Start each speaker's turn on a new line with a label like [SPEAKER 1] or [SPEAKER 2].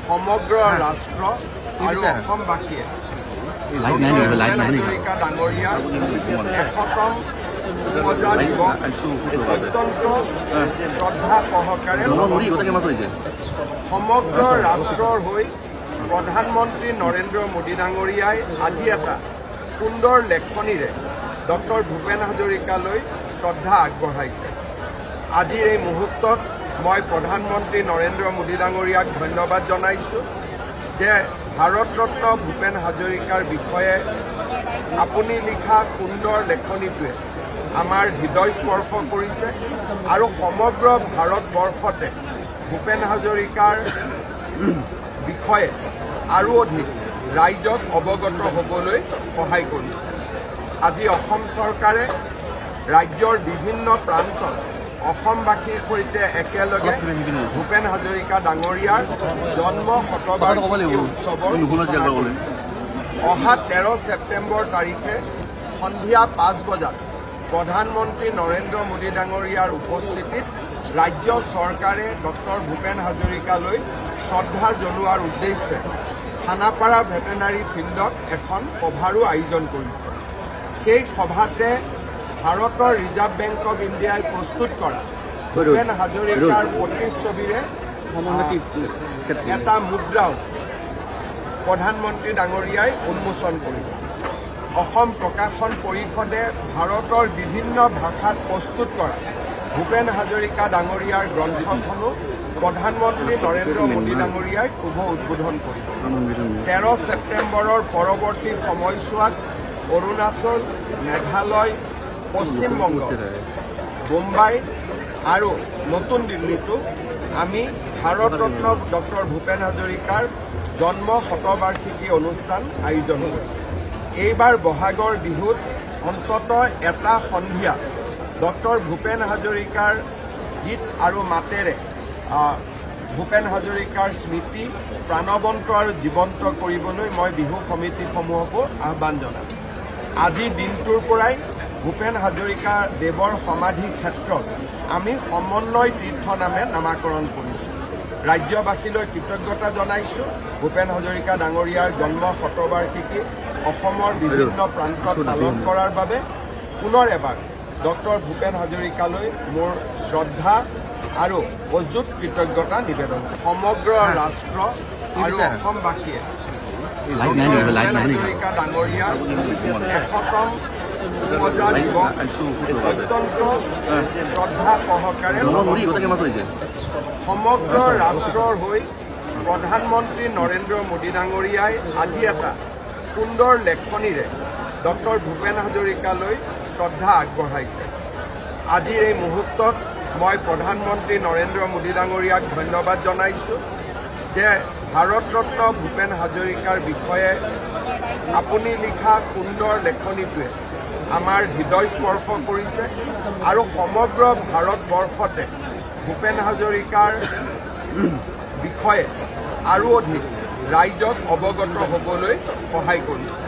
[SPEAKER 1] সমগ্ৰ ৰাষ্ট্ৰ আৰু অসমবাসীয়ে হাজৰিকা ডাঙৰীয়াৰ 100তম পূজা দিৱস অত্যন্ত শ্ৰদ্ধা সহকাৰে সমগ্ৰ ৰাষ্ট্ৰৰ হৈ প্ৰধানমন্ত্ৰী নৰেন্দ্ৰ মোদী ডাঙৰীয়াই আজি এটা সুন্দৰ লেখনিৰে ডক্টৰ ভূপেন হাজৰিকালৈ শ্ৰদ্ধা আগবঢ়াইছে। আজিৰ এই মুহূৰ্তত মই প্ৰধানমন্ত্ৰী নৰেন্দ্ৰ মোদী ডাঙৰীয়াক ধন্যবাদ জনাইছোঁ যে ভাৰতৰত্ন ভূপেন হাজৰিকাৰ বিষয়ে আপুনি লিখা সুন্দৰ লেখনিটোৱে আমাৰ হৃদয় স্পৰ্শ কৰিছে আৰু সমগ্ৰ ভাৰতবৰ্ষতে ভূপেন হাজৰিকাৰ বিষয়ে আৰু অধিক ৰাইজক অৱগত হ'বলৈ সহায় কৰিছে। আজি অসম চৰকাৰে ৰাজ্যৰ বিভিন্ন প্ৰান্তত অসমবাসীৰ সৈতে একেলগে ভূপেন হাজৰিকা ডাঙৰীয়াৰ জন্ম শতবাৰ্ষিকী উৎসৱৰ অহা 13 ছেপ্টেম্বৰ তাৰিখে সন্ধিয়া 5 বজাত প্ৰধানমন্ত্ৰী নৰেন্দ্ৰ মোদী ডাঙৰীয়াৰ উপস্থিতিত ৰাজ্য চৰকাৰে ডক্টৰ ভূপেন হাজৰিকালৈ শ্ৰদ্ধা জনোৱাৰ উদ্দেশ্যে খানাপাৰা ভেটেনাৰী ফিল্ডত এখন সভাৰো আয়োজন কৰিছে। সেই সভাতে ভাৰতৰ ৰিজাৰ্ভ বেংক অৱ ইণ্ডিয়াই প্ৰস্তুত কৰা ভূপেন হাজৰিকাৰ প্ৰতিচ্ছবিৰে এটা মুদ্ৰাও প্ৰধানমন্ত্ৰী ডাঙৰীয়াই উন্মোচন কৰিব। অসম প্ৰকাশন পৰিষদে ভাৰতৰ বিভিন্ন ভাষাত প্ৰস্তুত কৰা ভূপেন হাজৰিকা ডাঙৰীয়াৰ গ্ৰন্থখনো প্ৰধানমন্ত্ৰী নৰেন্দ্ৰ মোদী ডাঙৰীয়াই শুভ উদ্বোধন কৰিব। 13 ছেপ্টেম্বৰৰ পৰৱৰ্তী সময়ছোৱাত অৰুণাচল, মেঘালয়, পশ্চিমবংগ, মুম্বাই আৰু নতুন দিল্লীতো আমি ভাৰতৰত্ন ডক্টৰ ভূপেন হাজৰিকাৰ জন্ম শতবাৰ্ষিকী অনুষ্ঠান আয়োজন কৰিম। এইবাৰ বহাগৰ বিহুত অন্ততঃ এটা সন্ধিয়া ডক্টৰ ভূপেন হাজৰিকাৰ গীত আৰু মাতেৰে ভূপেন হাজৰিকাৰ স্মৃতি প্ৰাণৱন্ত আৰু জীৱন্ত কৰিবলৈ মই বিহু সমিতিসমূহকো আহ্বান জনাম। আজিৰ দিনটোৰ পৰাই ভূপেন হাজৰিকা দেৱৰ সমাধি ক্ষেত্ৰত আমি সমন্বয় তীৰ্থ নামে নামাকৰণ কৰিছোঁ। ৰাজ্যবাসীলৈ কৃতজ্ঞতা জনাইছোঁ। ভূপেন হাজৰিকা ডাঙৰীয়াৰ জন্ম শতবাৰ্ষিকী অসমৰ বিভিন্ন প্ৰান্তত পালন কৰাৰ বাবে পুনৰ এবাৰ ডক্টৰ ভূপেন হাজৰিকালৈ মোৰ শ্ৰদ্ধা আৰু অযুত কৃতজ্ঞতা নিবেদন। সমগ্ৰ ৰাষ্ট্ৰ আৰু অসমবাসীয়ে ভূপেন হাজৰিকা ডাঙৰীয়াৰ 100তম পূজা দিৱস অত্যন্ত শ্ৰদ্ধা সহকাৰে সমগ্ৰ ৰাষ্ট্ৰৰ হৈ প্ৰধানমন্ত্ৰী নৰেন্দ্ৰ মোদী ডাঙৰীয়াই আজি এটা সুন্দৰ লেখনিৰে ডক্টৰ ভূপেন হাজৰিকালৈ শ্ৰদ্ধা আগবঢ়াইছে। আজিৰ এই মুহূৰ্তত মই প্ৰধানমন্ত্ৰী নৰেন্দ্ৰ মোদী ডাঙৰীয়াক ধন্যবাদ জনাইছোঁ যে ভাৰতৰত্ন ভূপেন হাজৰিকাৰ বিষয়ে আপুনি লিখা সুন্দৰ লেখনিটোৱে আমাৰ হৃদয় স্পৰ্শ কৰিছে আৰু সমগ্ৰ ভাৰতবৰ্ষতে ভূপেন হাজৰিকাৰ বিষয়ে আৰু অধিক ৰাইজক অৱগত হ'বলৈ সহায় কৰিছে।